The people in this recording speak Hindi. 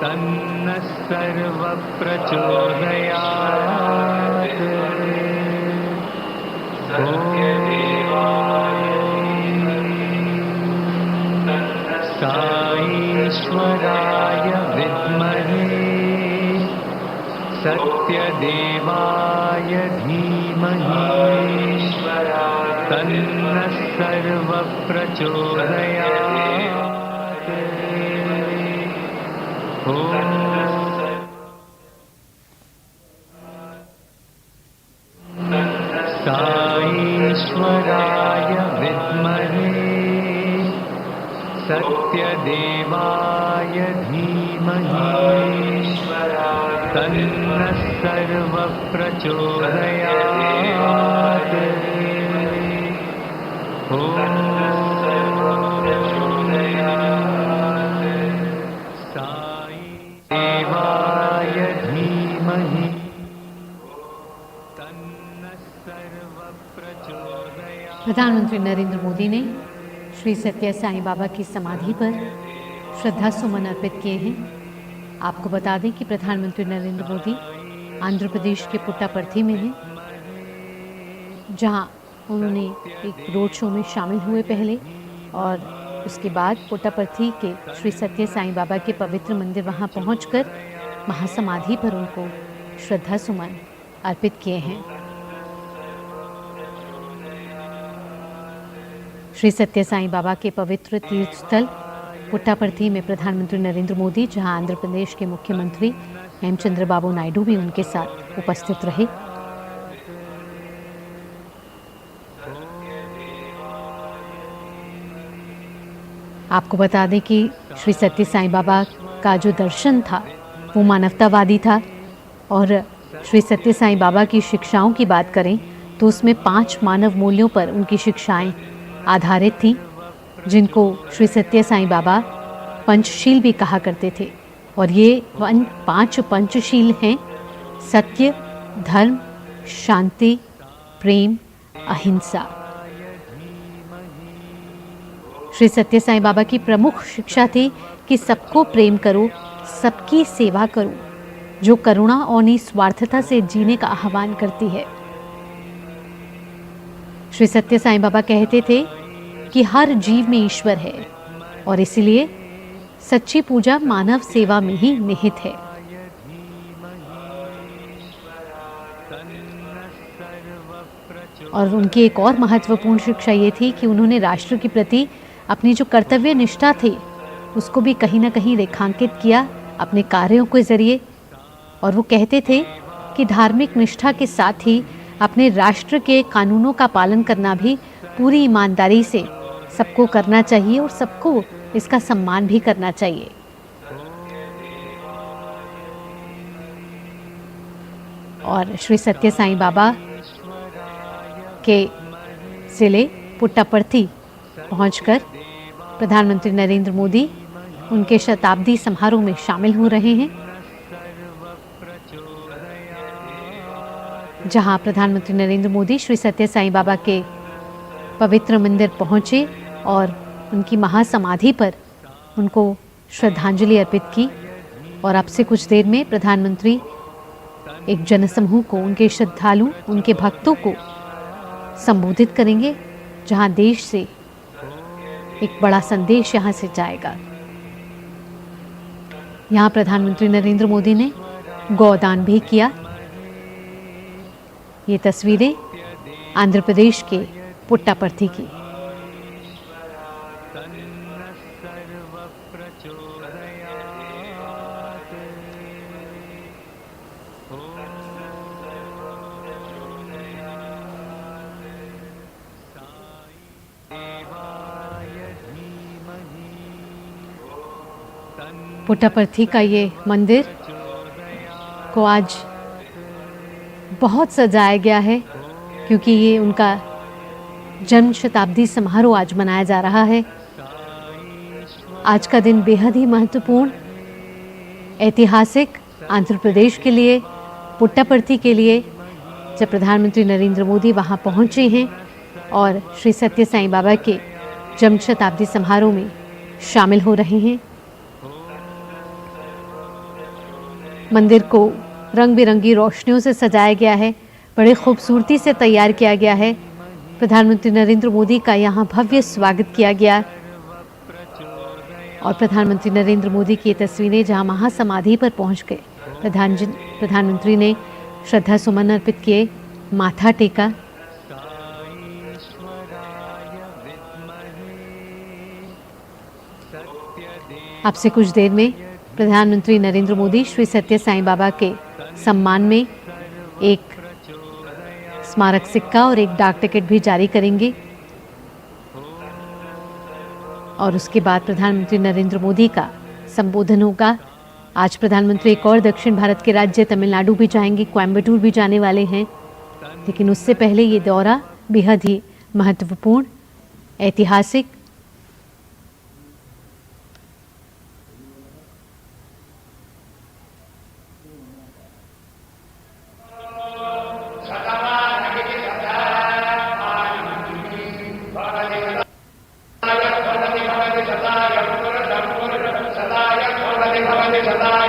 तन्नः सर्वप्रचोदयात्। ईश्वराय विद्महे सत्यदेवाय धीमहि तन्नः सर्वप्रचोदयात्। ईश्वराय विद्महे सत्यदेवाय धीमहि तन्नः सर्वप्रचोदयात्। देवाय धीमहि तन्नः सर्वप्रचोदयात्। प्रधानमंत्री नरेंद्र मोदी ने श्री सत्य साईं बाबा की समाधि पर श्रद्धा सुमन अर्पित किए हैं। आपको बता दें कि प्रधानमंत्री नरेंद्र मोदी आंध्र प्रदेश के पुट्टापर्थी में हैं, जहां उन्होंने एक रोड शो में शामिल हुए पहले, और उसके बाद पुट्टापर्थी के श्री सत्य साईं बाबा के पवित्र मंदिर वहां पहुंचकर महासमाधि पर उनको श्रद्धा सुमन अर्पित किए हैं। श्री सत्य साईं बाबा के पवित्र तीर्थ स्थल पुट्टापर्थी में प्रधानमंत्री नरेंद्र मोदी, जहां आंध्र प्रदेश के मुख्यमंत्री एम चंद्रबाबू नायडू भी उनके साथ उपस्थित रहे। आपको बता दें कि श्री सत्य साईं बाबा का जो दर्शन था वो मानवतावादी था, और श्री सत्य साईं बाबा की शिक्षाओं की बात करें तो उसमें 5 मानव मूल्यों पर उनकी शिक्षाएं आधारित थीं, जिनको श्री सत्य साईं बाबा पंचशील भी कहा करते थे। और ये 5 पंचशील हैं: सत्य, धर्म, शांति, प्रेम, अहिंसा। श्री सत्य साईं बाबा की प्रमुख शिक्षा थी कि सबको प्रेम करो, सबकी सेवा करो, जो करुणा और निस्वार्थता से जीने का आह्वान करती है। श्री सत्य साईं बाबा कहते थे कि हर जीव में ईश्वर है, और इसलिए सच्ची पूजा मानव सेवा में ही निहित है। और उनकी एक और महत्वपूर्ण शिक्षा ये थी कि उन्होंने राष्ट्र के प्रति अपनी जो कर्तव्य निष्ठा थी उसको भी कहीं ना कहीं रेखांकित किया अपने कार्यों के जरिए। और वो कहते थे कि धार्मिक निष्ठा के साथ ही अपने राष्ट्र के कानूनों का पालन करना भी पूरी ईमानदारी से सबको करना चाहिए, और सबको इसका सम्मान भी करना चाहिए। और श्री सत्य साईं बाबा के जिले पुट्टापर्थी पहुंचकर प्रधानमंत्री नरेंद्र मोदी उनके शताब्दी समारोह में शामिल हो रहे हैं, जहां प्रधानमंत्री नरेंद्र मोदी श्री सत्य साईं बाबा के पवित्र मंदिर पहुंचे और उनकी महासमाधि पर उनको श्रद्धांजलि अर्पित की। और अब से कुछ देर में प्रधानमंत्री एक जनसमूह को, उनके श्रद्धालु, उनके भक्तों को संबोधित करेंगे, जहां देश से एक बड़ा संदेश यहां से जाएगा। यहां प्रधानमंत्री नरेंद्र मोदी ने गौदान भी किया। ये तस्वीरें आंध्र प्रदेश के पुट्टापर्थी की। पुट्टापर्थी का ये मंदिर को आज बहुत सजाया गया है, क्योंकि ये उनका जन्म शताब्दी समारोह आज मनाया जा रहा है। आज का दिन बेहद ही महत्वपूर्ण, ऐतिहासिक आंध्र प्रदेश के लिए, पुट्टापर्थी के लिए, जब प्रधानमंत्री नरेंद्र मोदी वहां पहुंचे हैं और श्री सत्य साईं बाबा के जन्म शताब्दी समारोह में शामिल हो रहे हैं। मंदिर को रंग बिरंगी रोशनियों से सजाया गया है, बड़े खूबसूरती से तैयार किया गया है। प्रधानमंत्री नरेंद्र मोदी का यहाँ भव्य स्वागत किया गया और प्रधानमंत्री नरेंद्र मोदी की ये तस्वीरें जहाँ महासमाधि पर पहुँच गए, प्रधानमंत्री ने श्रद्धा सुमन अर्पित किए, माथा टेका। अब से कुछ देर में प्रधानमंत्री नरेंद्र मोदी श्री सत्य साईं बाबा के सम्मान में एक स्मारक सिक्का और एक डाक टिकट भी जारी करेंगे और उसके बाद प्रधानमंत्री नरेंद्र मोदी का संबोधन होगा। आज प्रधानमंत्री एक और दक्षिण भारत के राज्य तमिलनाडु भी जाएंगे, कोयम्बटूर भी जाने वाले हैं, लेकिन उससे पहले ये दौरा बेहद ही महत्वपूर्ण, ऐतिहासिक सदा